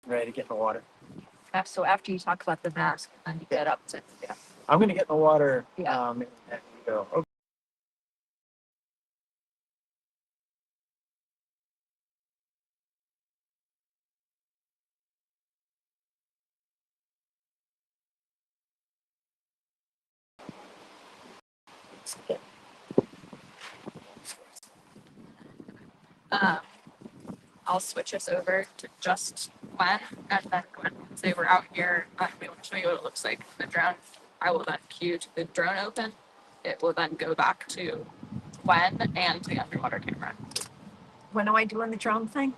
Ready to get in the water. So after you talk about the mask, and you get up to I'm going to get in the water. Yeah. And you go. Okay. I'll switch us over to just Gwen, and then Gwen, once they were out here, I'll be able to show you what it looks like in the drone. I will then cue to the drone open. It will then go back to Gwen and the underwater camera. When am I doing the drone thing?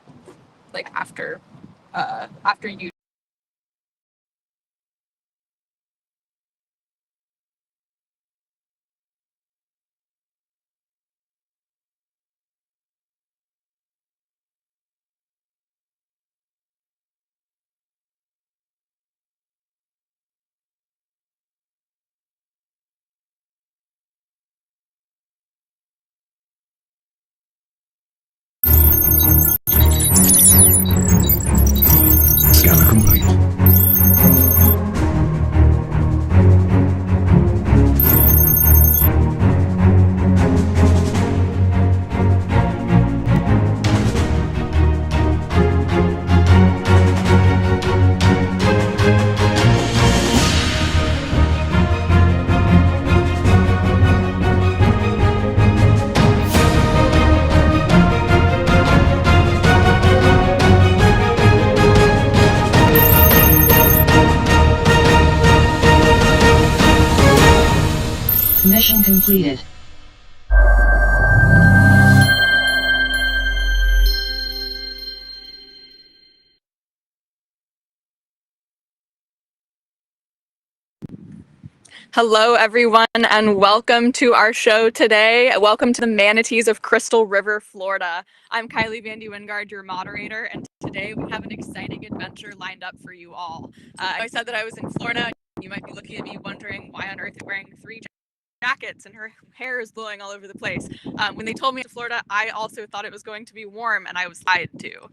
Like after you. Scanner complete. Mission completed. Hello, everyone, and welcome to our show today. Welcome to the Manatees of Crystal River, Florida. I'm Kylie Vandy Wingard, your moderator, and today we have an exciting adventure lined up for you all. I said that I was in Florida. You might be looking at me wondering why on earth I'm wearing 3 jackets and her hair is blowing all over the place. When they told me to Florida, I also thought it was going to be warm, and I was lied to.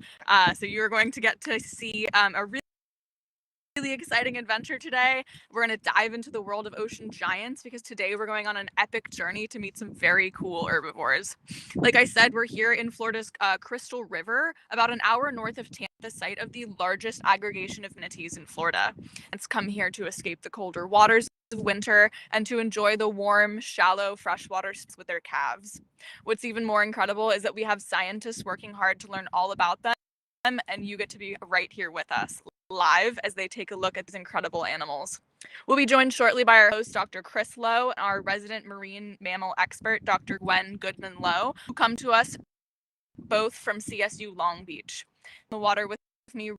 So you're going to get to see a really exciting adventure today. We're going to dive into the world of ocean giants because today we're going on an epic journey to meet some very cool herbivores. Like I said, we're here in Florida's Crystal River, about an hour north of Tampa, the site of the largest aggregation of manatees in Florida. It's come here to escape the colder waters of winter and to enjoy the warm, shallow freshwater with their calves. What's even more incredible is that we have scientists working hard to learn all about them, and you get to be right here with us live as they take a look at these incredible animals. We'll be joined shortly by our host, Dr. Chris Lowe, and our resident marine mammal expert, Dr. Gwen Goodmanlowe, who come to us both from CSU Long Beach. In the water with me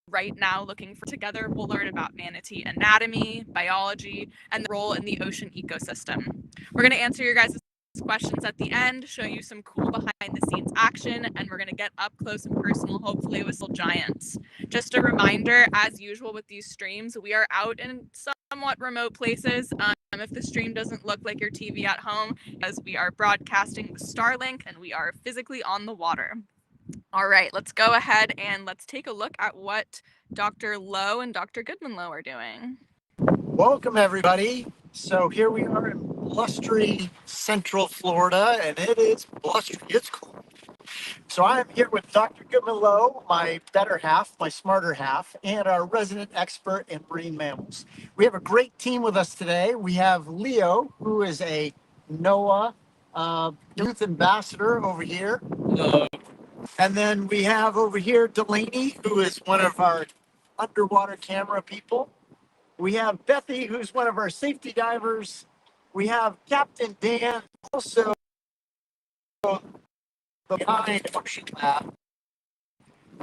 right now looking for together, we'll learn about manatee anatomy, biology, and the role in the ocean ecosystem. We're going to answer your guys' questions at the end, show you some cool behind the scenes action, and we're going to get up close and personal, hopefully with some giants. Just a reminder, as usual with these streams, we are out in somewhat remote places. If the stream doesn't look like your TV at home, as we are broadcasting with Starlink and we are physically on the water. All right, let's go ahead and let's take a look at what Dr. Lowe and Dr. Goodmanlowe are doing. Welcome, everybody. So here we are in blustery Central Florida, and it is blustery. It's cool. So I am here with Dr. Goodmanlowe, my better half, my smarter half, and our resident expert in marine mammals. We have a great team with us today. We have Leo, who is a NOAA youth ambassador over here. Hello. And then we have over here Delaney, who is one of our underwater camera people. We have Bethy, who's one of our safety divers. We have Captain Dan, also the behind ocean lab.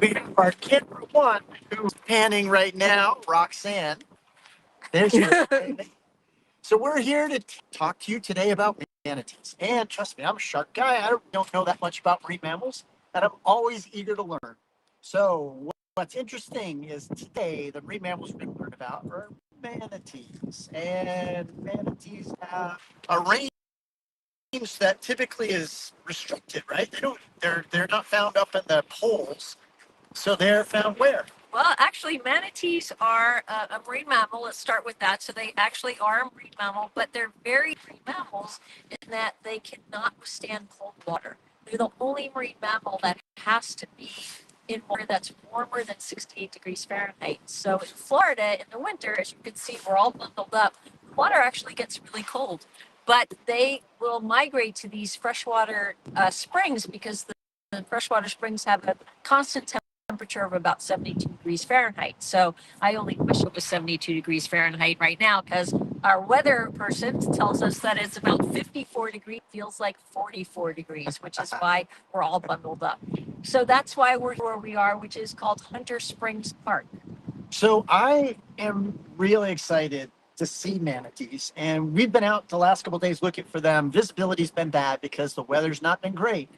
We have our camera one, who's panning right now, Roxanne. There she is. So we're here to talk to you today about manatees. And trust me, I'm a shark guy. I don't know that much about marine mammals, and I'm always eager to learn. So what's interesting is today the marine mammals we're going to learn about are manatees. And manatees have a range that typically is restricted, right? They're not found up in the poles. So they're found where? Well, actually, manatees are a marine mammal. Let's start with that. So they actually are a marine mammal, but they're very marine mammals in that they cannot withstand cold water. They're the only marine mammal that has to be in water that's warmer than 68 degrees Fahrenheit. So in Florida, in the winter, as you can see, we're all bundled up. Water actually gets really cold, but they will migrate to these freshwater springs because the freshwater springs have a constant temperature of about 72 degrees Fahrenheit. So I only wish it was 72 degrees Fahrenheit right now because our weather person tells us that it's about 54 degrees, feels like 44 degrees, which is why we're all bundled up. So that's why we're where we are, which is called Hunter Springs Park. So I am really excited to see manatees, and we've been out the last couple of days looking for them. Visibility's been bad because the weather's not been great,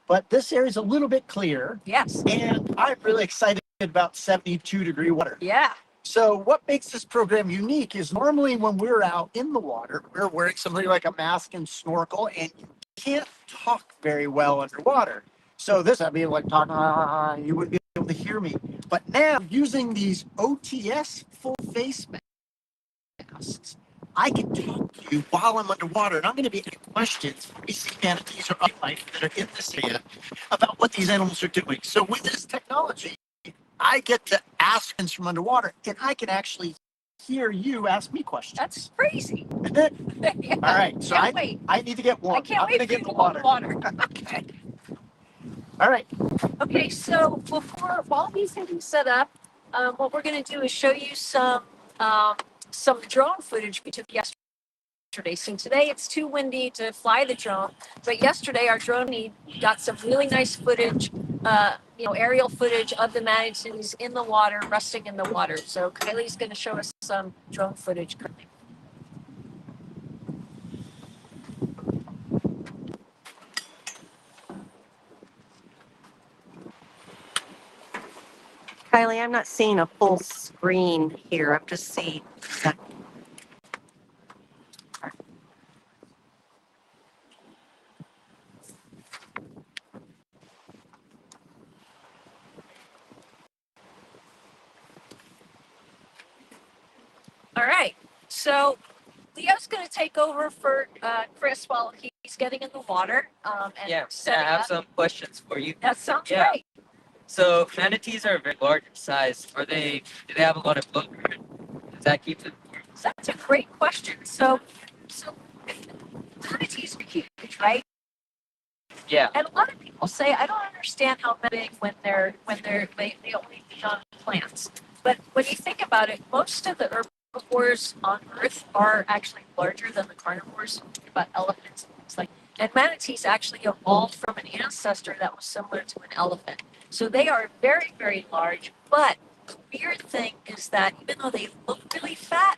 but this area's a little bit clear. Yes. And I'm really excited about 72-degree water. Yeah. So what makes this program unique is normally when we're out in the water, we're wearing something like a mask and snorkel, and you can't talk very well underwater. So this, I'd be like talking, you wouldn't be able to hear me. But now using these OTS full face masks, I can talk to you while I'm underwater, and I'm going to be asking questions for sea manatees or other life that are in this area about what these animals are doing. So with this technology, I get to ask things from underwater, and I can actually hear you ask me questions. That's crazy. Isn't it? Yeah. All right, so Can't wait. I need to get warm. I can't I'm wait gonna for you get to in the go in water. the water. Okay. All right. Okay, so while he's getting set up, what we're going to do is show you some drone footage we took yesterday. So today it's too windy to fly the drone, but yesterday our drone got some really nice footage, aerial footage of the manatees in the water, resting in the water. So Kylie's going to show us some drone footage currently. Kylie, I'm not seeing a full screen here. I'm just seeing. All right, so Leo's going to take over for Chris while he's getting in the water. And Yeah, I setting have up. some questions for you. That sounds Yeah. great. So manatees are very large in size. Do they have a lot of blood? Does that keep them? So that's a great question. So manatees are huge, right? Yeah. And a lot of people say, I don't understand how big when they only feed on plants. But when you think about it, most of the herbivores on Earth are actually larger than the carnivores. Think about elephants and things like. And manatees actually evolved from an ancestor that was similar to an elephant. So they are very, very large. But the weird thing is that even though they look really fat,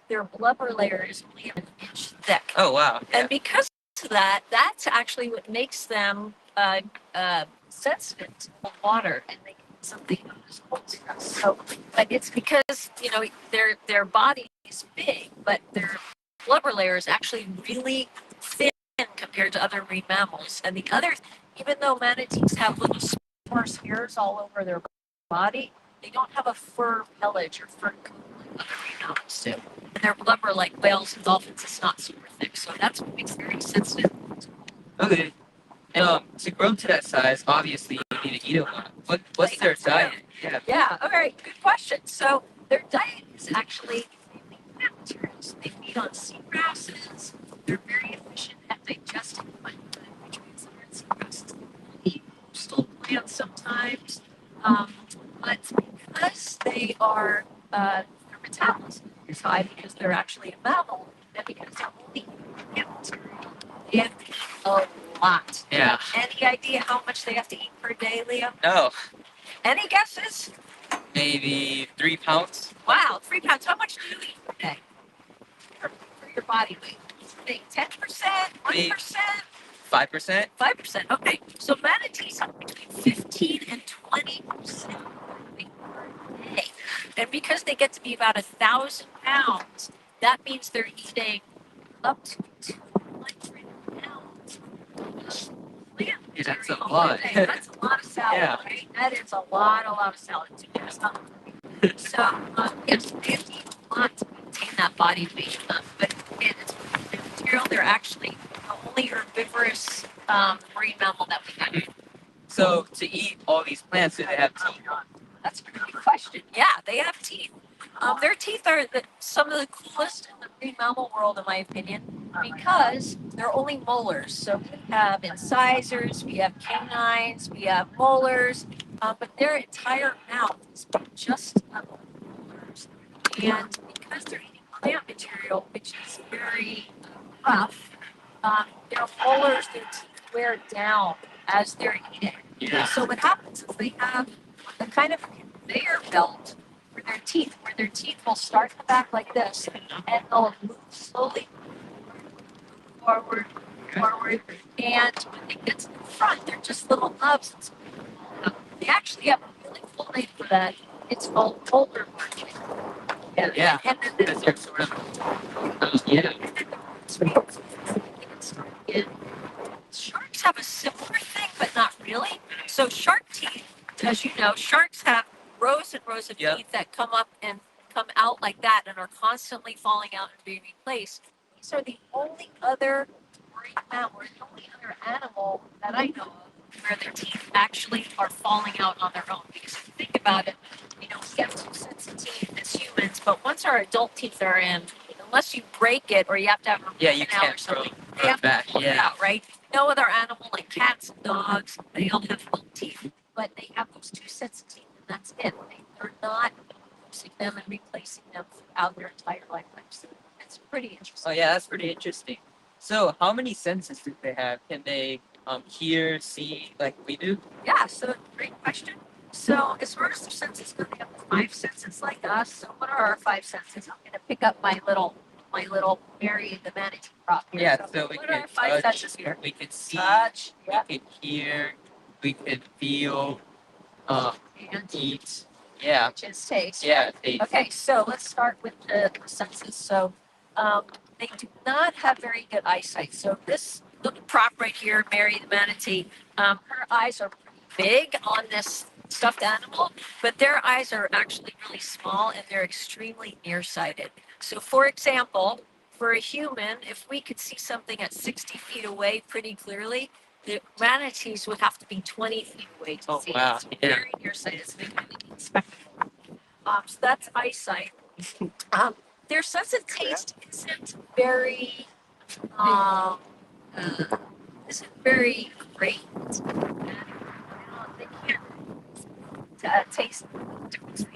their blubber layer is only an inch thick. Oh wow. Yeah. And because of that, that's actually what makes them sensitive to the water, and they get something known as cold stress. So, but it's because their body is big, but their blubber layer is actually really thin compared to other marine mammals. And the other, even though manatees have little sparse hairs all over their body, they don't have a fur pelage or fur coat like other marine mammals do. And their blubber, like whales and dolphins, is not super thick. So that's what makes them very sensitive. Okay. And to grow to that size, obviously you need to eat a lot. What's their diet? Yeah. Yeah, all right, good question. So their diet is actually mainly plant materials. They feed on seagrasses. They're very efficient at digesting the nutrients that are in seagrasses. They eat coastal plants sometimes, but because they are their metabolism is high because they're actually a mammal, and because they're only eating plant material, they have to eat a lot. Yeah. Any idea how much they have to eat per day, Leo? No. Any guesses? Maybe 3 pounds. Wow, 3 pounds. How much do you eat per day? For your body weight? Think 10%, 1%, 5%. 5%. Okay, so manatees have between 15 and 20% weight per day. And because they get to be about 1,000 pounds, that means they're eating up to 200 pounds of plant Yeah, that's material a lot. per day. That's a lot of salad, Yeah. right? That is a lot of salad. 2 pounds. So, yes, they have to eat a lot to maintain that body weight, but it's material. They're actually the only herbivorous marine mammal that we have. So to eat all these plants, do they have teeth? That's a pretty good question. Yeah, they have teeth. Their teeth are some of the coolest in the marine mammal world, in my opinion, because they're only molars. So we have incisors, we have canines, we have molars, but their entire mouth is just molars. And because they're eating plant material, which is very rough, their molars, their teeth wear down as they're eating. Yeah. So what happens is they have a kind of conveyor belt for their teeth, where their teeth will start in the back like this, and they'll move slowly forward, forward, and when they get to the front, they're just little nubs. They actually have a really cool name for that. It's called molar marching. Yeah. And then Because they're sort of, yeah. Sharks have a similar thing, but not really. So shark teeth, as you know, sharks have rows and rows of Yep. teeth that come up and come out like that and are constantly falling out and being replaced. These are the only other marine mammal, or the only other animal that I know of where their teeth actually are falling out on their own. Because if you think about it, you know, we have two sets of teeth as humans, but once our adult teeth are in, unless you break it or you have to have a root Yeah, you canal or can't throw something, they it have back. to pull it Yeah. out, right? No other animal, like cats and dogs, they all have full teeth, but they have those two sets of teeth, and that's it. They're not using them and replacing them throughout their entire lifetime. So it's pretty interesting. Oh yeah, that's pretty interesting. So how many senses do they have? Can they hear, see like we do? Yeah, so great question. So as far as their senses go, they have 5 senses like us. So what are our 5 senses? I'm gonna pick up my little Mary the manatee prop here. Yeah, so we what are can our 5 touch, senses here? we can see, Touch, we yeah, can hear, we can feel, and eat. Yeah, which is taste. yeah, taste. Okay, so let's start with the senses. So they do not have very good eyesight. So this little prop right here, Mary the manatee, her eyes are pretty big on this stuffed animal, but their eyes are actually really small and they're extremely nearsighted. So for example, for a human, if we could see something at 60 feet away pretty clearly, the manatees would have to be 20 feet away to Oh, see wow. it. It's Yeah. very nearsighted, so they kind of need spectacle. So that's eyesight. Their sense of taste isn't very, um, isn't very great. They can't taste different things,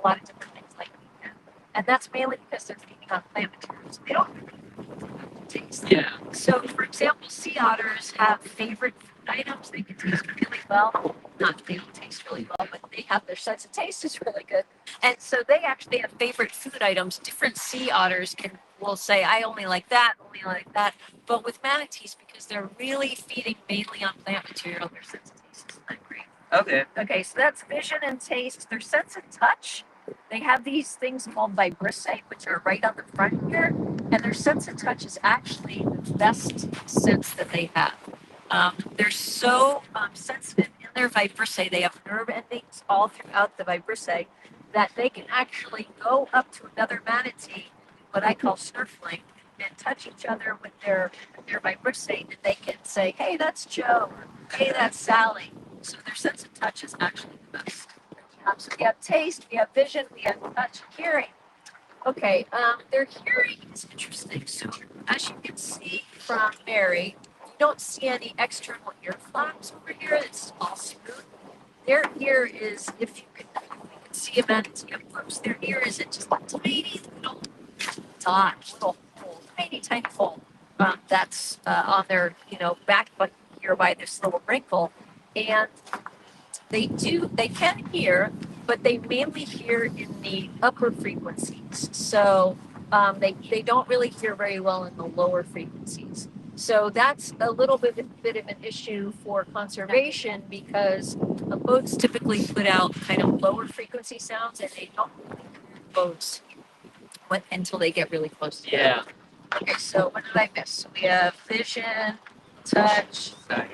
a lot of different things like we can, and that's mainly because they're feeding on plant materials. They don't really taste. Yeah. So, for example, sea otters have favorite food items they can taste really well. Not they don't taste really well, but they have their sense of taste is really good. And so they actually have favorite food items. Different sea otters will say, I only like that, only like that. But with manatees, because they're really feeding mainly on plant material, their sense of taste isn't that great. Okay. Okay, so that's vision and taste. Their sense of touch, they have these things called vibrissae, which are right on the front here. And their sense of touch is actually the best sense that they have. They're so sensitive in their vibrissae. They have nerve endings all throughout the vibrissae that they can actually go up to another manatee, what I call snurfling, and touch each other with their vibrissae. And they can say, hey, that's Joe, or hey, that's Sally. So their sense of touch is actually the best. So we have taste, we have vision, we have touch, hearing. Okay, their hearing is interesting. So as you can see from Mary, you don't see any external ear flaps over here. It's all smooth. Their ear is, if you can see a manatee up close, their ear is just a tiny little dot, little hole, tiny, tiny hole. That's on their, back button here by this little wrinkle. And they can hear, but they mainly hear in the upper frequencies. So they don't really hear very well in the lower frequencies. So that's a little bit of an issue for conservation because boats typically put out kind of lower frequency sounds, and they don't really hear boats until they get really close to Yeah. Okay, so what did I miss? So we have vision, touch, Sorry.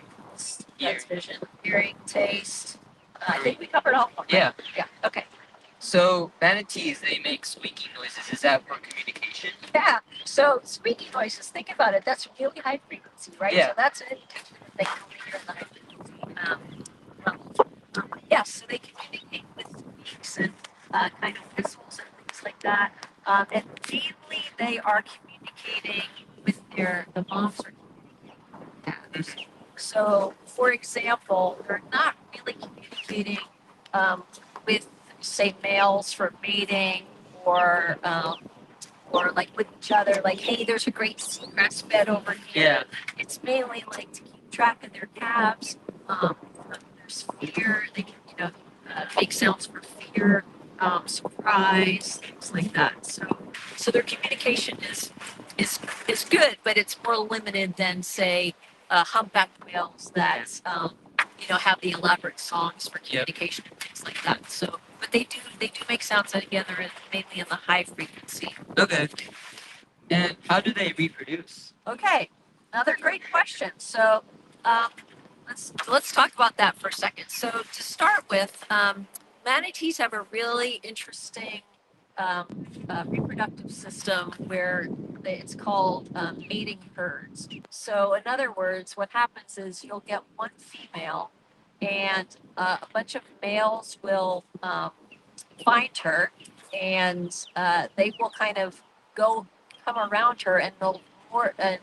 that's vision, hearing, taste. I think we covered all of them. Right? Yeah. Yeah. Okay. So manatees, they make squeaking noises. Is that for communication? Yeah. So squeaky noises, think about it. That's really high frequency, right? Yeah. So that's an indication that they can only hear in the high frequency levels. Yes, so they communicate with squeaks and kind of whistles and things like that. And mainly they are communicating with the moms are communicating with calves. So, for example, they're not really communicating with, say, males for mating or like with each other, like, hey, there's a great seagrass bed over here. Yeah. It's mainly like to keep track of their calves. There's fear. They can, make sounds for fear, surprise, things like that. So their communication is good, but it's more limited than say humpback whales that have the elaborate songs for communication and things like that. So, but they do make sounds together, and mainly in the high frequency. Okay. And how do they reproduce? Okay, another great question. So um, let's talk about that for a second. So to start with, manatees have a really interesting reproductive system where it's called mating herds. So in other words, what happens is you'll get one female, and a bunch of males will find her, and they will kind of come around her, and they'll more and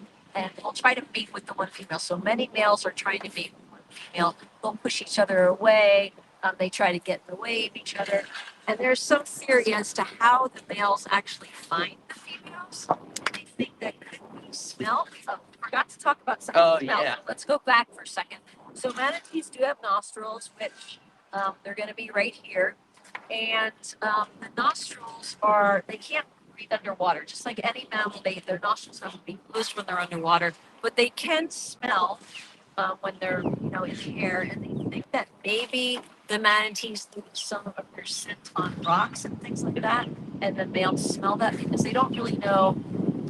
they'll try to mate with the one female. So many males are trying to mate with one female. They'll push each other away. They try to get in the way of each other. And there's some theory as to how the males actually find the females. They think that could be smell. Oh, forgot to talk about something. Oh, Smell. yeah. Let's go back for a second. So manatees do have nostrils, which they're going to be right here. And the nostrils they can't breathe underwater. Just like any mammal, their nostrils have to be closed when they're underwater, but they can smell when they're, in the air. And they think that maybe the manatees lose some of their scent on rocks and things like that. And the males smell that because they don't really know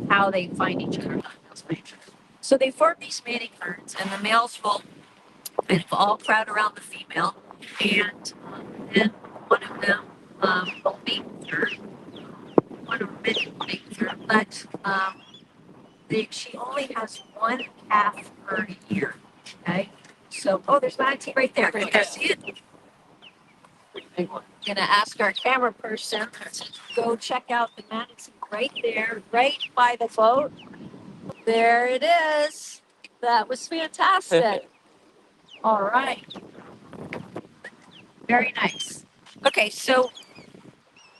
how they find each other. Not males find each other. So they form these mating herds, and the males will kind of all crowd around the female, and then one of them will mate with her. One of many will mate with her, but she only has one calf per year. Okay, so there's Manatee right there. Can you see it? I'm gonna ask our camera person to go check out the Manatee right there, right by the boat. There it is. That was fantastic. All right. Very nice. Okay, so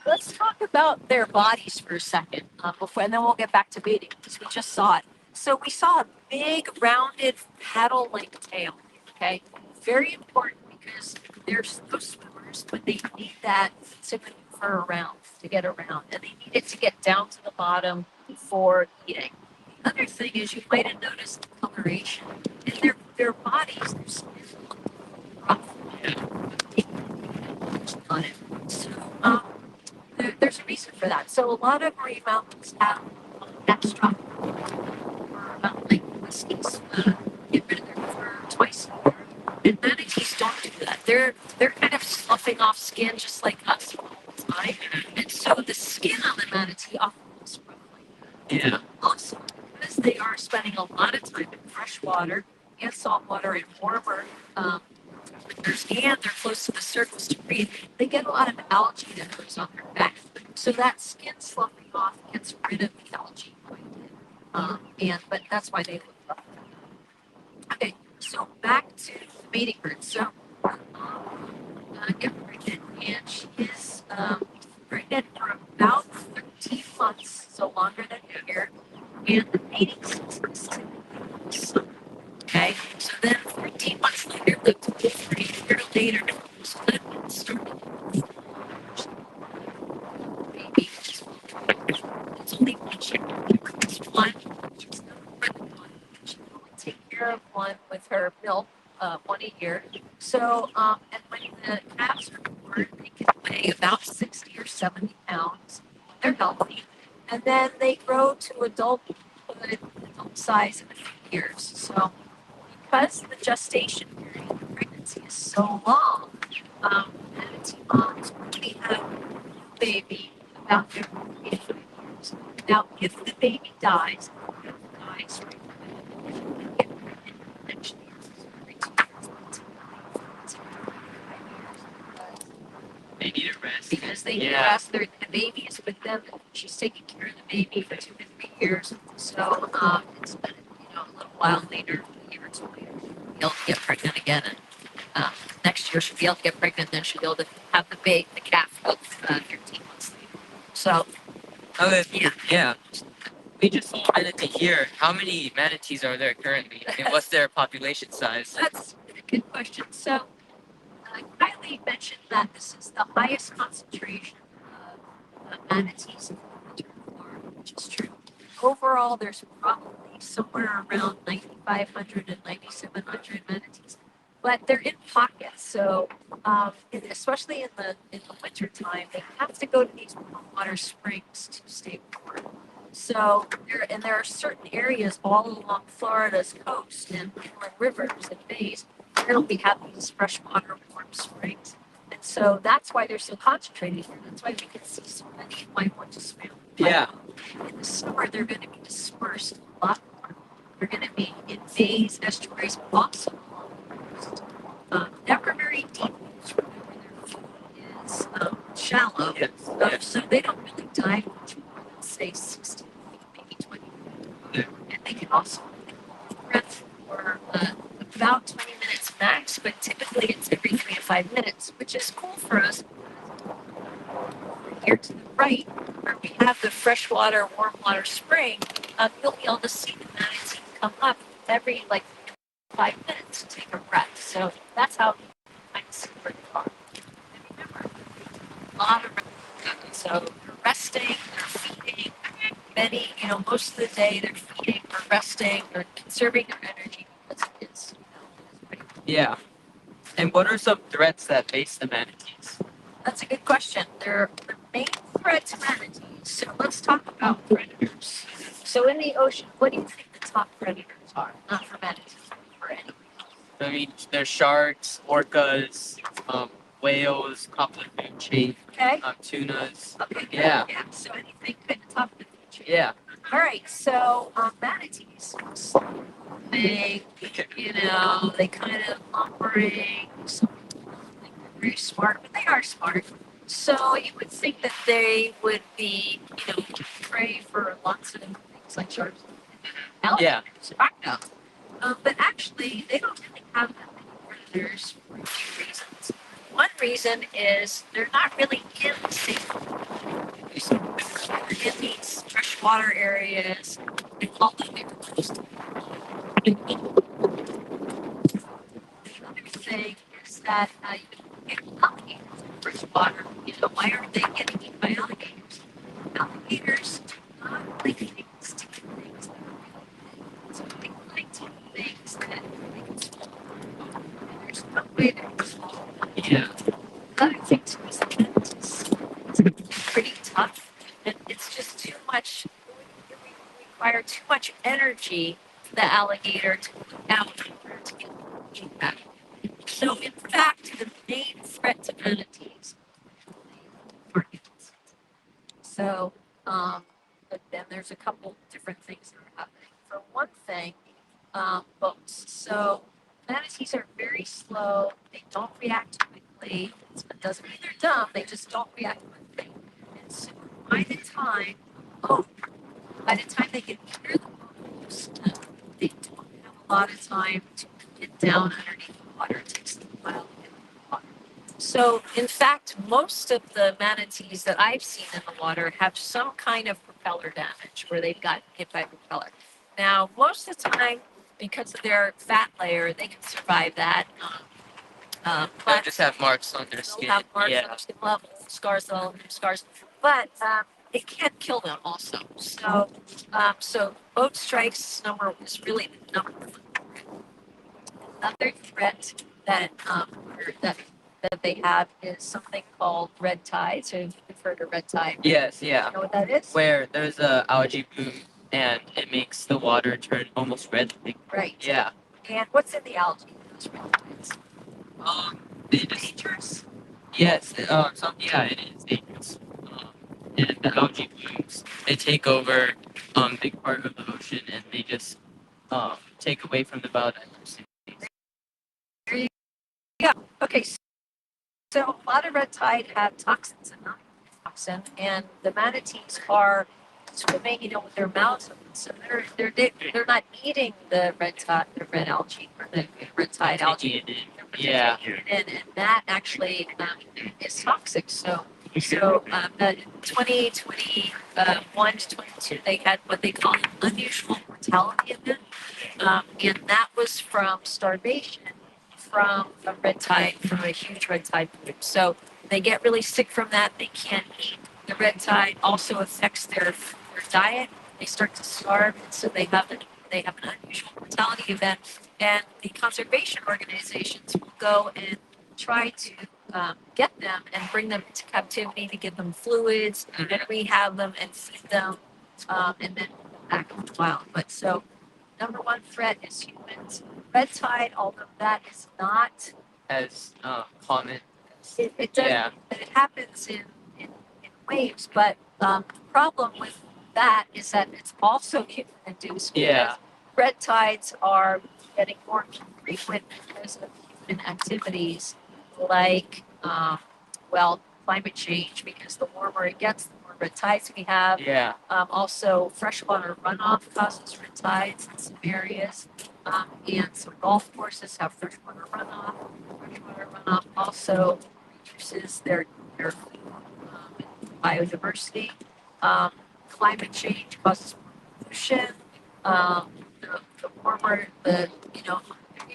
let's talk about their bodies for a second before, and then we'll get back to mating because we just saw it. So we saw a big, rounded, paddle-like tail. Okay, very important because they're slow swimmers, but they need that to maneuver around, to get around, and they need it to get down to the bottom for eating. The other thing is you might have noticed the coloration in their bodies. Their skin looks rough on it. So there's a reason for that. So a lot of marine mammals have extra like whiskies, get rid of their fur twice a year. And manatees don't do that. They're kind of sloughing off skin just like us all the time. And so the skin on the manatee often looks rough like that. Yeah. Also, because they are spending a lot of time in fresh water and salt water and warmer winters, and they're close to the surface to breathe, they get a lot of algae that goes on their back. So that skin sloughing off gets rid of the algae quite a bit. But that's why they look rough. Okay, so back to the mating bird. So get pregnant, and she is pregnant for about 13 months, so longer than a year. And the mating season is typically summer. Okay, so then 14 months later, the 3 years later, so then it's starting baby, it's only one chick. It's one. She's never pregnant one. She can only take care of one with her milk, one a year. So, and when the calves are born, they can weigh about 60 or 70 pounds. They're healthy. And then they grow to adult size in a few years. So, because the gestation period of pregnancy is so long, manatee moms really have baby about every 5 years. Now, if the baby dies, dies right away, get pregnant next year, every 2 years, it's every 5 years. They need a rest. Because they need Yeah. rest, the baby is with them. She's taking care of the baby for 2 to 3 years. So it's been, a little while later, a year or two later, she'll be able to get pregnant again. And next year she'll be able to get pregnant. Then she'll be able to have the calf about 13 months later. So Yeah. We just saw a manatee here. How many manatees are there currently? And what's their population size? that's a good question. So Kylie mentioned that this is the highest concentration of manatees in the Florida, which is true. Overall, there's probably somewhere around 9,500 and 9,700 manatees, but they're in pockets. So, especially in the winter time, they have to go to these warm water springs to stay warm. So there are certain areas all along Florida's coast and inland rivers and bays where we have these freshwater warm springs. And so that's why they're so concentrated here. That's why we can see so many white ones found. Yeah. In the summer, they're going to be dispersed a lot more. They're going to be in bays, estuaries, but also along the coast. Never very deep, where their food is shallow. Yes. So they don't really dive much more than, say, 60 feet, maybe 20 feet. And they can also hold breath for about 20 minutes max, but typically it's every 3 to 5 minutes, which is cool for us. Here to the right, where we have the freshwater, warm water spring, you'll be able to see the manatee come up every 5 minutes to take a breath. So that's how you kind of see where they are. And remember, a lot of resting. So they're resting, they're feeding. Many, most of the day they're feeding or resting or conserving their energy because it's pretty. Yeah. And what are some threats that face the manatees? That's a good question. They're the main threat to manatees. So let's talk about predators. So in the ocean, what do you think the top predators are? Not for manatees, but for any. I mean, there's sharks, orcas, whales, copperhead chafe, Okay. tunas. Okay. Good. Yeah. Yeah. So anything kind of top of the food chain. Yeah. All right. So manatees, they, they kind of operate. Some people don't think they're very smart, but they are smart. So you would think that they would be, prey for lots of things like sharks, alligators, crocodiles. But actually, they don't really have that many predators for a few reasons. One reason is they're not really in the safe waters. They're in these freshwater areas. They call them their coast. The other thing is that you get alligators in freshwater. Why aren't they getting eaten by alligators? Alligators do not like things to eat things that are really big. So they like to eat things that they can swallow. And there's no way they can swallow them. Yeah. The other thing too is that it's pretty tough. And it's just too much. It would require too much energy for the alligator to put out in order to get eaten back. So in fact, the main threat to manatees are humans. So, but then there's a couple different things that are happening. For one thing, boats. So manatees are very slow. They don't react quickly. It doesn't mean they're dumb. They just don't react quickly. And so by the time they get near the coast, they don't have a lot of time to get down underneath the water. It takes them a while to get in the water. So, in fact, most of the manatees that I've seen in the water have some kind of propeller damage where they've gotten hit by a propeller. Now, most of the time, because of their fat layer, they can survive that. They just have marks on their skin. They'll have marks Yeah. on their skin, they'll have scars, but it can kill them also. So boat strikes is really the number one threat. Another threat that they have is something called red tide. So you've heard of red tide. Yes, yeah. You know what that is? Where there's a algae bloom and it makes the water turn almost red. Right. Yeah. And what's in the algae? Those red tides. They just Dangerous. yes. It is dangerous. and the algae blooms, they take over big part of the ocean, and they just take away from the biodiversity. Yeah. Okay. So a lot of red tide have toxins in them, and the manatees are swimming, with their mouths open. So they're not eating the red algae or the red tide algae. Yeah. And that actually is toxic. So 2021 to 22, they had what they call an unusual mortality event, and that was from starvation from a huge red tide bloom. So they get really sick from that. They can't eat. The red tide also affects their diet. They start to starve, and so they have an unusual mortality event. And the conservation organizations will go and try to get them and bring them into captivity to give them fluids and rehab them and feed them, and then back in the wild. But so number one threat is humans. Red tide, although that is not As common. it does Yeah. it happens in waves, but the problem with that is that it's also human induced. Yeah. Red tides are getting more frequent because of human activities like climate change, because the warmer it gets, the more red tides we have. Yeah. Also, freshwater runoff causes red tides in some areas. And so golf courses have freshwater runoff. Freshwater runoff also reduces their biodiversity. Climate change causes more pollution. The warmer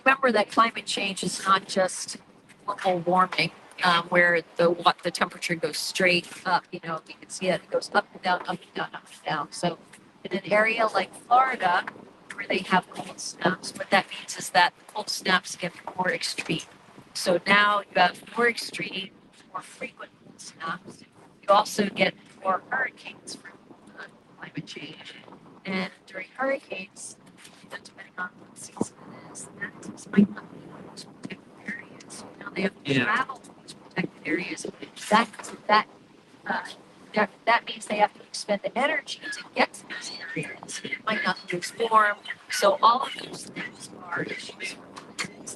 remember that climate change is not just global warming, where the temperature goes straight up. You can see it goes up and down, up and down, up and down. So in an area like Florida, where they have cold snaps, what that means is that the cold snaps get more extreme. So now you have more extreme, more frequent cold snaps. You also get more hurricanes from climate change. And during hurricanes, depending on what season it is, the manatees might not be in those protected areas. So now they have to travel to these protected areas. That means they have to expend the energy to get to these areas. It might not be as warm. So all of those things are issues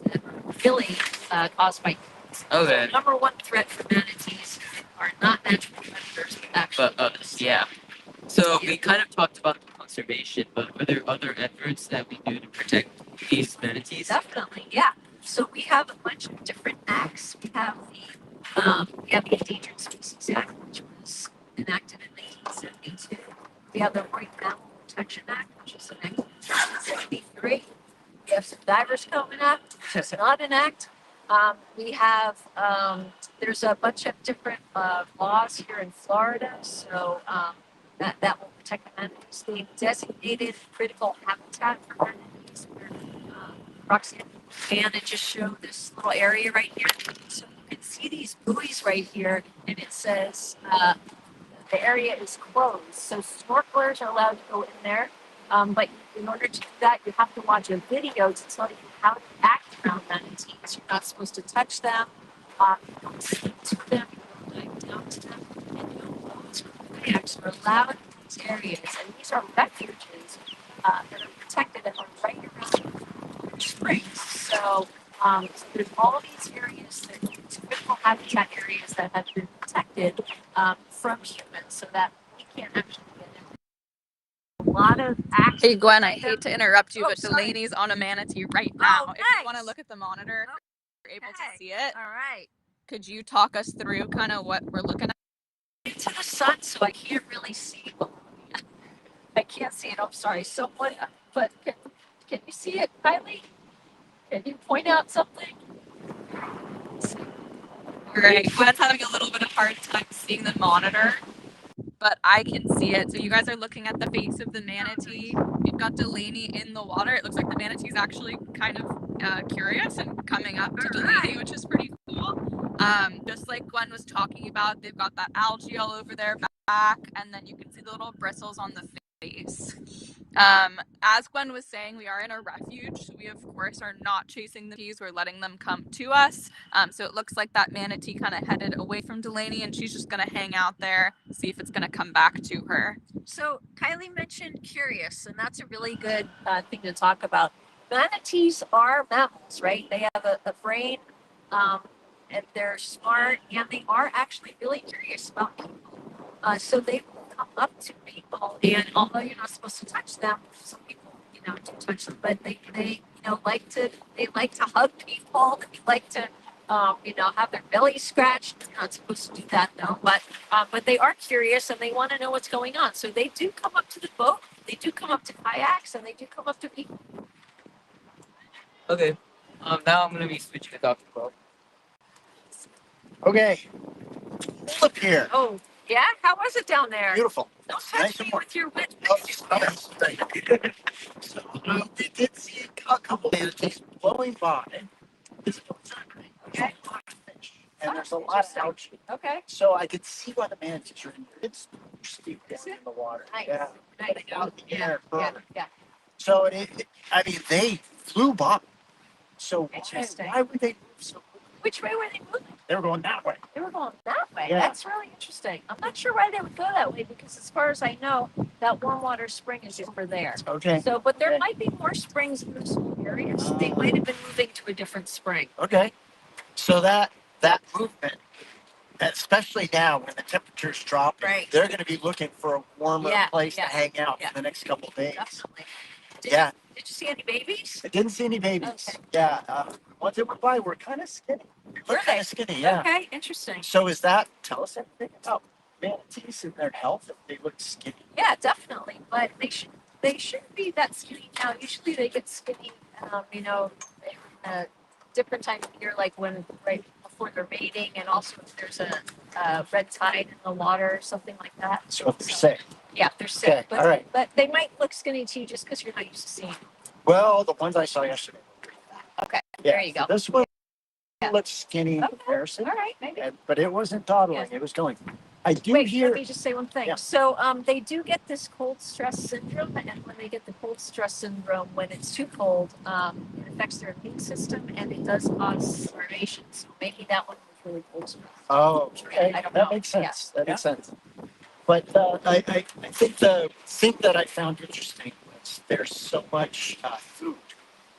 that are really caused by humans. Okay. So number one threat for manatees are not natural predators, but actually us. Yeah. So we kind of talked about the conservation, but are there other efforts that we do to protect these manatees? Definitely, yeah. So we have a bunch of different acts. We have the Endangered Species Act, which was enacted in 1972. We have the Marine Mammal Protection Act, which was enacted in 1973. We have some Divers Coming Act, which is not an act. We have there's a bunch of different laws here in Florida, so that will protect the manatees. The designated critical habitat for manatees, where Roxanne and it just showed this little area right here. So you can see these buoys right here, and it says the area is closed. So snorkelers are allowed to go in there, but in order to do that, you have to watch a video to tell you how to act around manatees. You're not supposed to touch them. You don't speak to them. You don't dive down to them. And no boats or kayaks are allowed in these areas. And these are refuges that are protected and are right around springs. So there's all these areas, these critical habitat areas that have been protected from humans, so that we can't actually get in. A lot of acts. Hey Gwen, I hate to interrupt you, Oh, but sorry. Delaney's on a manatee right now. Oh, If you want to nice. look at the monitor, you're able to see it. All right. Could you talk us through kind of what we're looking at? Into the sun, so I can't really see. I can't see it. I'm sorry. Someone, but can you see it, Kylie? Can you point out something? Right. Gwen's having a little bit of hard time seeing the monitor, but I can see it. So you guys are looking at the face of the manatee. We've got Delaney in the water. It looks like the manatee's actually kind of curious and coming up to Delaney, which is pretty cool. Just like Gwen was talking about, they've got that algae all over their back, and then you can see the little bristles on the face. As Gwen was saying, we are in a refuge. So we, of course, are not chasing the manatees. We're letting them come to us. So it looks like that manatee kind of headed away from Delaney, and she's just going to hang out there, see if it's going to come back to her. So Kylie mentioned curious, and that's a really good thing to talk about. Manatees are mammals, right? They have a brain, and they're smart, and they are actually really curious about people. So they will come up to people, and although you're not supposed to touch them, some people, do touch them, but they like to hug people. They like to, have their belly scratched. You're not supposed to do that though, but they are curious and they want to know what's going on. So they do come up to the boat. They do come up to kayaks, and they do come up to people. Okay. Now I'm gonna be switching to Dr. Bob. Okay, flip here. Oh, yeah? How was it down there? Beautiful. Don't touch Nice me and warm. with your wet Oh, face. nice. So we did see a couple manatees blowing by. There's a lot of fish, and there's a lot of algae. Okay. So I could see why the manatees are in there. It's steep down Is it? in the water. Nice. Yeah. Nice. Out of the Yeah. air Yeah. further. Yeah. So they flew by. So Interesting. why would they move so quickly? Which way were they moving? They were going that way. They were going that way. Yeah. That's really interesting. I'm not sure why they would go that way because, as far as I know, that warm water spring is over there. Okay. So, but there Okay. might be more springs in this whole area. So they might have been moving to a different spring. Okay. So that movement, especially now when the temperature's dropping, Right. they're going to be looking for a warmer Yeah, place yeah, to hang out yeah. for the next couple of days. Definitely. Yeah. Did you see any babies? I didn't see any babies. Okay. Yeah. Ones that went by were kind of skinny. Were Kind they? of skinny. Yeah. Okay, interesting. So tell us anything about manatees and their health if they look skinny? Yeah, definitely. But they shouldn't be that skinny now. Usually they get skinny, in a different time of year, like right before they're mating, and also if there's a red tide in the water or something like that. So if they're sick. Yeah, if they're sick. Okay, But, all right. but they might look skinny to you just because you're not used to seeing them. Well, the ones I saw yesterday. Okay, Yeah, there you go. This one Yeah. looks skinny in Okay. comparison, All right, maybe. but it wasn't toddling. Yes. It was going. I do Wait, hear. let me just say one thing. Yeah. So they do get this cold stress syndrome, and when they get the cold stress syndrome, when it's too cold, it affects their immune system, and it does cause starvation. So maybe that one was really cold stress. Oh, okay. I don't That know. makes sense. Yeah. That makes sense. But I think the thing that I found interesting was there's so much food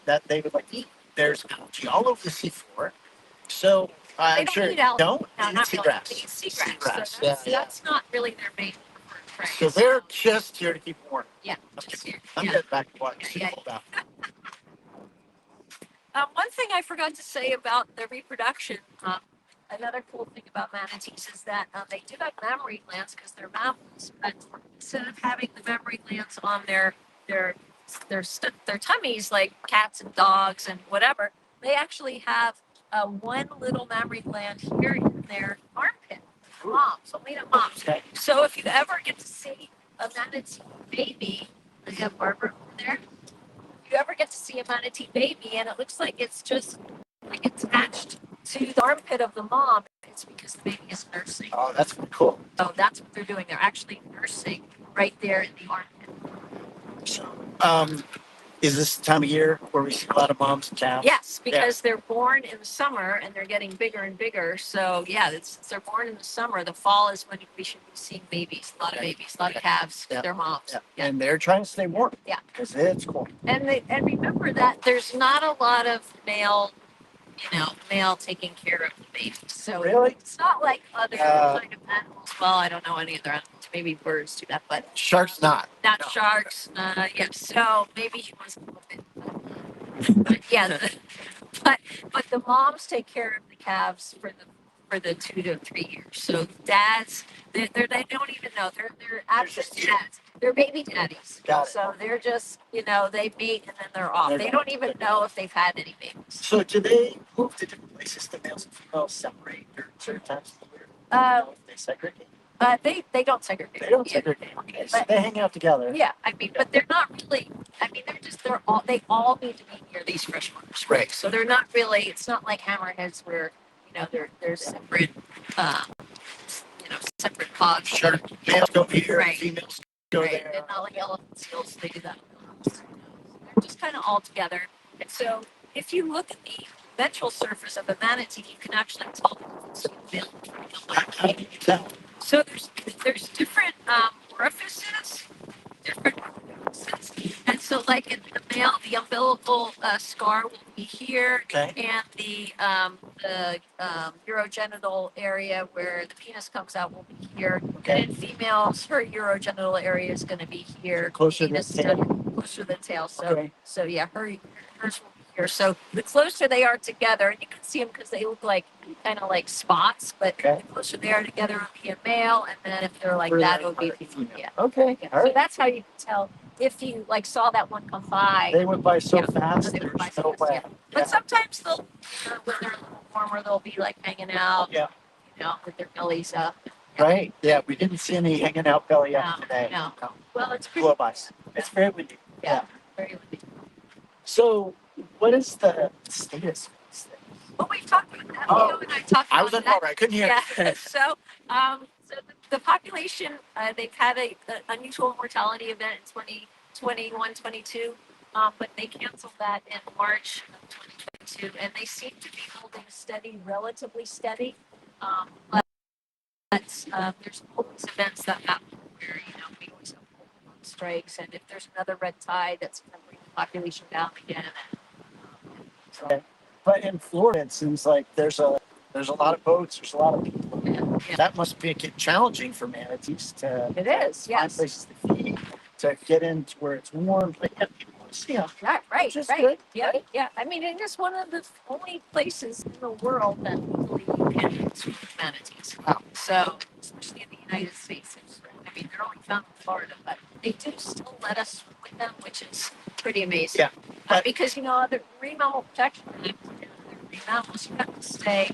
that they would like to eat. There's algae all over the seafloor. So They I'm don't sure eat algae. don't No, eat not really. seagrass. They eat seagrass. Seagrass, So that's, yeah. that's not really their main prey. So they're just here to keep warm. Yeah. I'm Just kidding. here. I'm Yeah. getting back to what it's Yeah. all about. One thing I forgot to say about the reproduction, another cool thing about manatees is that they do have mammary glands because they're mammals. But instead of having the mammary glands on their tummies like cats and dogs and whatever, they actually have one little mammary gland here in their armpit. Moms, only the moms. Okay. So if you ever get to see a manatee baby, I have Barbara over there. If you ever get to see a manatee baby and it looks like it's just like attached to the armpit of the mom, it's because the baby is nursing. Oh, that's pretty cool. So that's what they're doing. They're actually nursing right there in the armpit. So, is this the time of year where we see a lot of moms and calves? Yes, because they're born in the summer and they're getting bigger and bigger. So yeah, they're born in the summer. The fall is when we should be seeing babies, a lot of babies, a lot of calves, Yeah. their moms. Yeah. Yeah. And they're trying to stay warm. Yeah. Because it's cold. And remember that there's not a lot of male taking care of the babies. So Really? it's not like other Uh, kind of animals. Well, I don't know any other animals. Maybe birds do that, but Sharks not. not No. sharks. Yeah. So maybe he was a little bit. But yeah, but the moms take care of the calves for the 2 to 3 years. So dads, they don't even know they're absent just- dads. They're baby daddies. Got it. So they're just they mate and then they're off. They're They gone. don't even know if they've had any babies. So do they move to different places? The males and females separate during certain times of the year? If they segregate? They don't segregate. They don't Yeah. segregate. Okay, so But- they hang out together. Yeah, I mean, but they're not really. I mean, they all need to be near these freshwater springs. Right. So they're not really. It's not like hammerheads where they're separate. Separate pods. Sure. Males go here, Right. females go right? there. And not like elephant seals, they do that. They're just kind of all together. And so if you look at the ventral surface of a manatee, you can actually tell the difference between How do you tell? so there's different orifices, different orifices. And so like in the male, the umbilical scar will be here, Okay. and the urogenital area where the penis comes out will be here. Okay. And in females, her urogenital area is going to be here. Closer to the penis tail. closer to the tail. So Okay. so yeah, hers will be here. So the closer they are together, and you can see them because they look like kind of like spots, but Okay. the closer they are together, it would be a male, and then if they're like that, it would be a female. Yeah. Okay. Yeah. All So right. that's how you can tell if you like saw that one come by. They went by so Yeah. fast. They went by There's so no fast, way. yeah. But sometimes they'll, when they're a little warmer, they'll be like hanging out, Yeah. with their bellies up. Right. Yeah. We didn't see any hanging out belly up No, today. no. Well, it's pretty. Blow by. It's very windy. Yeah. Very windy. So, what is the status of these things? Well, we've talked about that. Oh, Leo and I talked I about was in that. I couldn't hear. Yeah. So the population, they've had an unusual mortality event in 2021, 22, but they canceled that in March of 2022, and they seem to be holding steady, relatively steady. But there's always events that happen where we always have strikes, and if there's another red tide, that's going to bring the population down again. Okay. But in Florida, it seems like there's a lot of boats. There's a lot of people. Yeah. That must make it challenging for manatees to It is, find yes. places to feed, to get into where it's warm. But yet people want to see them. Right, Which is right. good, Yeah, right? yeah. I mean, it is one of the only places in the world that legally you can swim with manatees. Wow. So, especially in the United States, I mean, they're only found in Florida, but they do still let us swim with them, which is pretty amazing. Yeah. But- Because the Marine Mammal Protection Act, they're marine mammals, you have to stay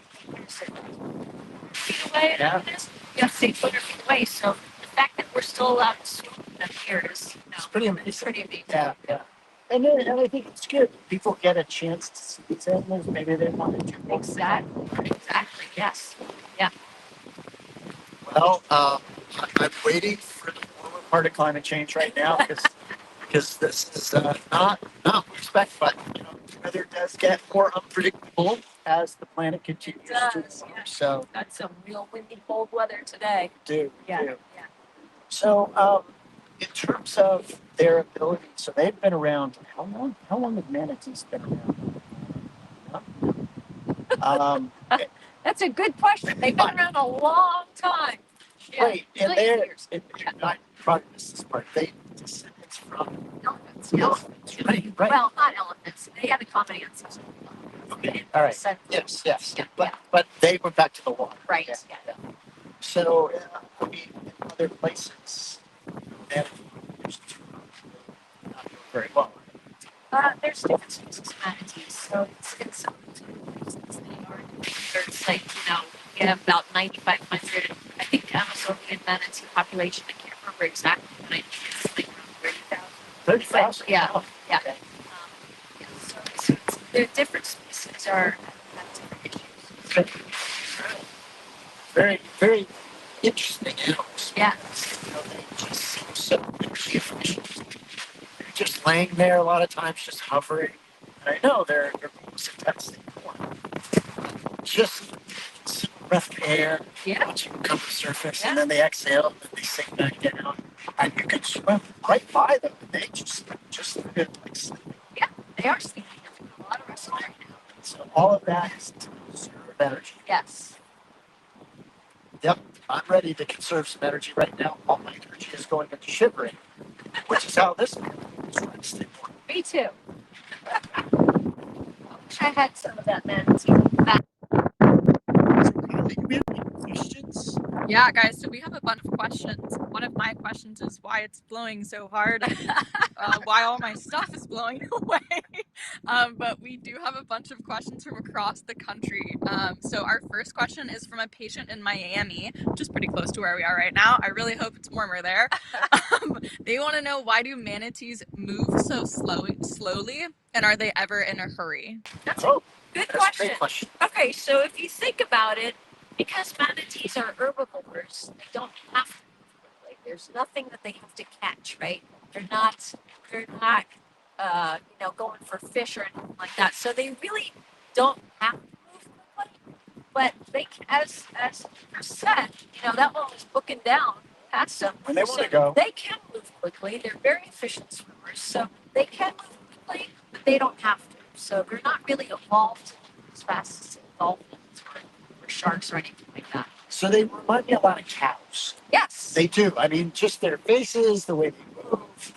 feet away. Yeah. You have to stay 200 feet away. So the fact that we're still allowed to swim with them here is, It's pretty amazing. it's pretty amazing. Yeah, yeah. And I think it's good. People get a chance to see these animals. Maybe they want to do more. Exactly. Yes. Well, I'm waiting for the warmer part of climate change right now because this is not respect, but the weather does get more unpredictable as the planet continues to does, warm. yeah. So Got some real windy, cold weather today. do. Yeah. So in terms of their ability, so they've been around. How long? How long have manatees been around? That's a good question. They've been around a long time. Yeah. Right, and Million they're, years. I probably missed this part. They descendants from Elephants. elephants, right? Right. Well, not elephants. They had a common ancestor. Okay. All right. So- Yes. Yeah, But they went back to the water. Right. Yeah. Yeah. So I mean, in other places, and not doing very well. There's different species of manatees. So it's some places they are. It's like, we have about 9,500. I think the Amazonian manatee population, I can't remember exactly, but I think it's like around 30,000. 30,000. Yeah. Wow. Yeah. Okay. So there are different species have different issues. Very, very interesting animals. Yeah. They just seem so efficient. They're just laying there a lot of times, just hovering. And I know they're most intense thing. Just sit in breath of air, Yeah. watching them come to the surface, Yeah. and then they exhale, and then they sink back down. And you can swim right by them, and they just like sleeping. They are sleeping. They're doing a lot of rest right now. So all of that is to conserve energy. Yes. Yep, I'm ready to conserve some energy right now. All my energy is going into shivering, which is how this man is trying to stay warm. Me too. I wish I had some of that manatee. Kylie, do we have any questions? Yeah, guys, so we have a bunch of questions. One of my questions is why it's blowing so hard, why all my stuff is blowing away. But we do have a bunch of questions from across the country. So our first question is from a patient in Miami, which is pretty close to where we are right now. I really hope it's warmer there. They want to know, why do manatees move so slowly, and are they ever in a hurry? That's Oh, a good that's a question. great question. Okay, so if you think about it, because manatees are herbivores, they don't have to move quickly. There's nothing that they have to catch, right? They're not going for fish or anything like that. So they really don't have to move quickly. But they, as Chris said, that one was booking down past them. When they want to go. They can move quickly. They're very efficient swimmers, so they can move quickly, but they don't have to. So they're not really evolved as fast as dolphins or sharks or anything like that. So they remind me a lot of cows. Yes. They do. I mean, just their faces, the way they move,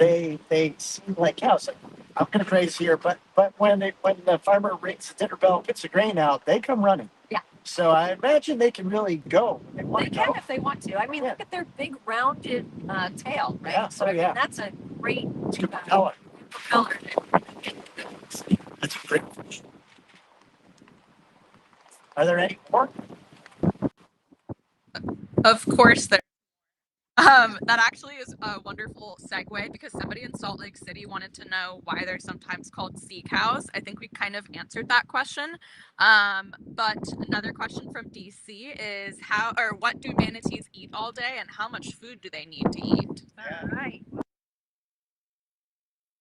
they seem like cows. Like, I'm gonna phrase here, but when the farmer rings the dinner bell, puts the grain out, they come running. Yeah. So I imagine they can really go. They can if they want to. I mean, look at their big rounded tail, right? Yeah. So Oh, I mean, yeah. that's a great It's a good propeller. propeller. That's a great fish. Are there any more? Of course, there. That actually is a wonderful segue because somebody in Salt Lake City wanted to know why they're sometimes called sea cows. I think we kind of answered that question. But another question from DC is what do manatees eat all day and how much food do they need to eat? All right.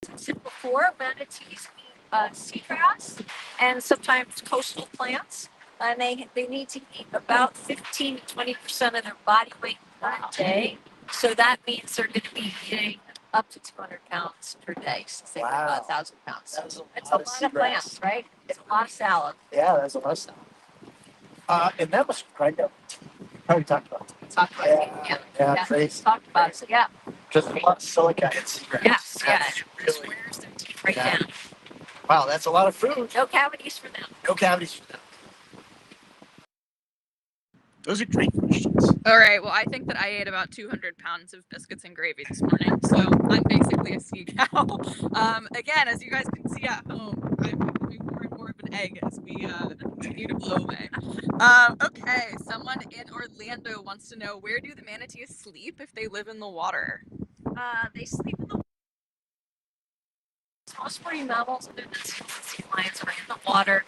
As I said before, manatees eat seagrass and sometimes coastal plants. And they need to eat about 15 to 20% of their body weight per day. So that means they're going to be eating up to 200 pounds per day since they weigh about 1,000 pounds. It's a lot of plants, right? It's a lot of salad. Yeah, that's a lot of salad. And that was right up. Probably talked about that. Talk about it. Yeah, crazy. Talked about it. So, yeah. Just a lot of silica and seagrass. Yes, That's yeah. really. Squares their teeth right Yeah. down. Wow, that's a lot of food. No cavities for them. No cavities for them. Those are great questions. All right. Well, I think that I ate about 200 pounds of biscuits and gravy this morning, so I'm basically a sea cow. Again, as you guys can see at home, I'm becoming more and more of an egg as we continue to blow away. Okay, someone in Orlando wants to know, where do the manatees sleep if they live in the water? They sleep in the most marine mammals, other than sea lions, are in the water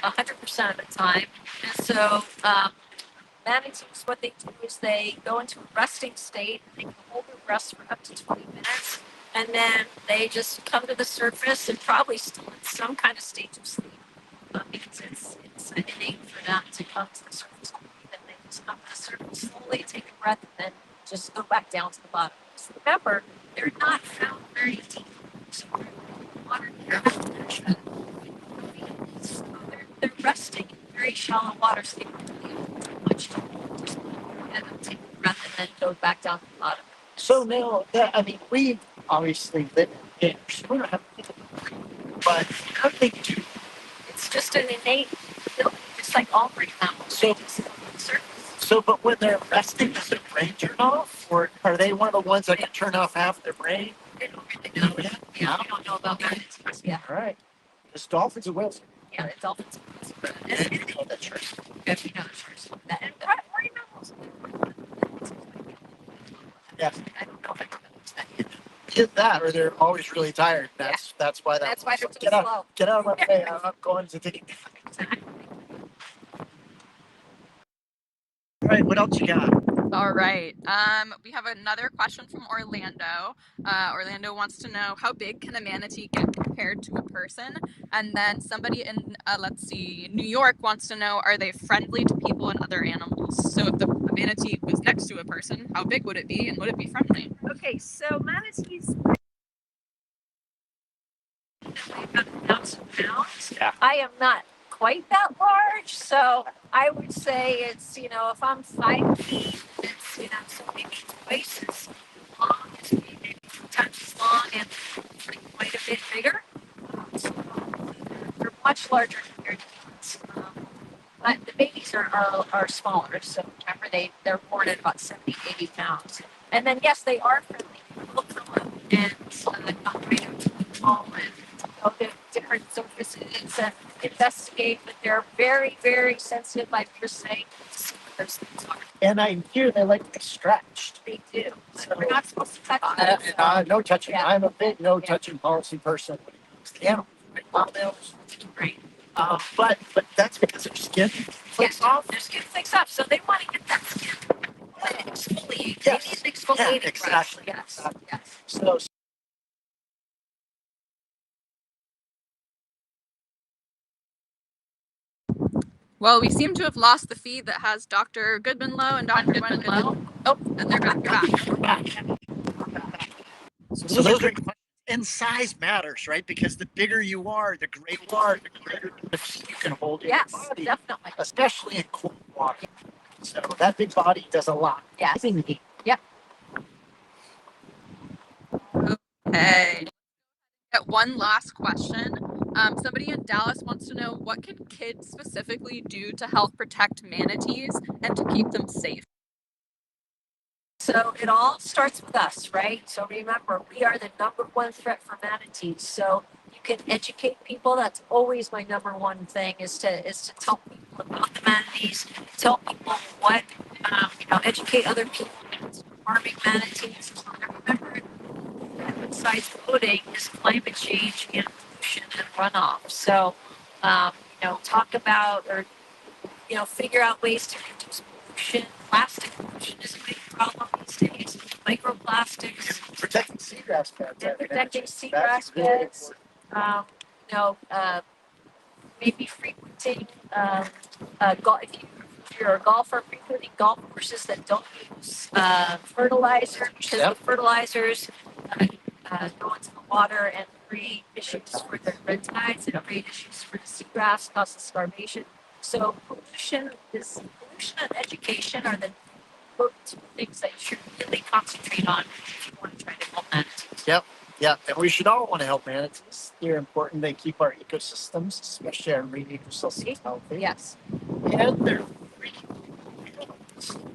100% of the time. And so manatees, what they do is they go into a resting state and they can hold their breath for up to 20 minutes. And then they just come to the surface and probably still in some kind of state of sleep because it's innate for them to come to the surface. Then they just come to the surface slowly, take a breath, and then just go back down to the bottom. So remember, they're not found very deep. So water they're resting in very shallow water, so they don't need much to just take a breath and then go back down to the bottom. So now, we obviously live in pairs. We don't have but how do they do? It's just an innate ability, just like all marine mammals. But when they're resting, does their brain turn off? Or are they one of the ones that can turn off half their brain? They don't really know. Yeah, we don't know about manatees. Yeah. All right. There's dolphins and whales. Yeah, it's dolphins. And you know that sure. If you know the shores. And marine mammals. Yeah. I don't know if I can understand. Get that, or they're always really tired. That's why that. That's why they're so get out, slow. Get out of my way. I'm going to take it. All right, what else you got? All right. We have another question from Orlando. Orlando wants to know, how big can a manatee get compared to a person? And then somebody in, New York wants to know, are they friendly to people and other animals? So if the manatee was next to a person, how big would it be and would it be friendly? Okay, so manatees weigh about 1,000 pounds. Yeah. I am not quite that large, so I would say it's, if I'm 5 feet, it's, so maybe twice as long as me, maybe 2 times as long and quite a bit bigger. So they're much larger compared to humans. But the babies are smaller, so remember they're born at about 70, 80 pounds. And then, yes, they are friendly. They'll come up and come right up to the wall and go to different surfaces and investigate, but they're very, very sensitive, like you're saying, to see what those things are. And I hear they like to be stretched. They do. So, We're not supposed to touch them. no touching. Yeah. I'm a big no touching policy person when it comes to animals. Right. But that's because their skin flicks off. Their skin flicks off, so they want to get that skin. exfoliate. Yes. They need an exfoliating Yeah, exactly. brush. Yes. Yes. So Well, we seem to have lost the feed that has Dr. Goodmanlowe and Dr. Gwen Goodmanlowe. Oh, and they're back. You're back. So those are great questions. And size matters, right? Because the bigger you are, the greater you are, the greater the feet you can hold in your Yes, body, definitely. especially in cold water. So that big body does a lot. Yes. Yep. Okay. Got one last question. Somebody in Dallas wants to know, what can kids specifically do to help protect manatees and to keep them safe? So it all starts with us, right? So remember, we are the number one threat for manatees. So you can educate people. That's always my number one thing is to tell people about the manatees, tell people what educate other people against harming manatees. And remember, besides voting is climate change and pollution and runoff. So talk about or figure out ways to reduce pollution. Plastic pollution is a big problem these days. Microplastics. Protecting seagrass beds. And protecting seagrass beds. You know, maybe frequenting if you're a golfer, frequenting golf courses that don't use fertilizer, because the fertilizers go into the water and create issues for the red tides and create issues for the seagrass, causes starvation. So pollution and education are the two things that you should really concentrate on if you want to try to help manatees. Yep. Yeah, and we should all want to help manatees. They're important. They keep our ecosystems, especially our marine ecosystems, healthy. Yes. And they're freaking.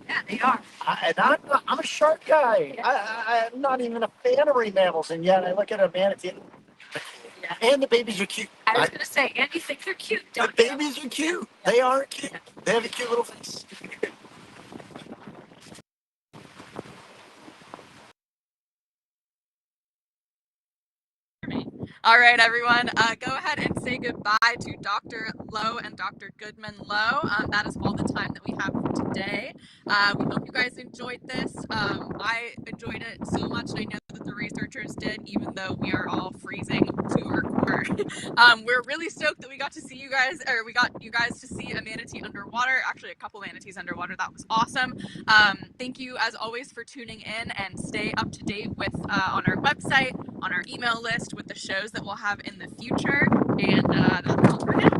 Yeah, they are. I'm a shark guy. I'm not even a fan of marine mammals, and yet I look at a manatee. Yeah. And the babies are cute. I was going to say, and you think they're cute, The don't you? babies are cute. They are cute. They have a cute little face. All right, everyone, go ahead and say goodbye to Dr. Lowe and Dr. Goodmanlowe. That is all the time that we have for today. We hope you guys enjoyed this. I enjoyed it so much, and I know that the researchers did, even though we are all freezing to our core. We're really stoked that we got you guys to see a manatee underwater, actually a couple manatees underwater. That was awesome. Thank you, as always, for tuning in, and stay up to date with on our website, on our email list with the shows that we'll have in the future. And that's all for now.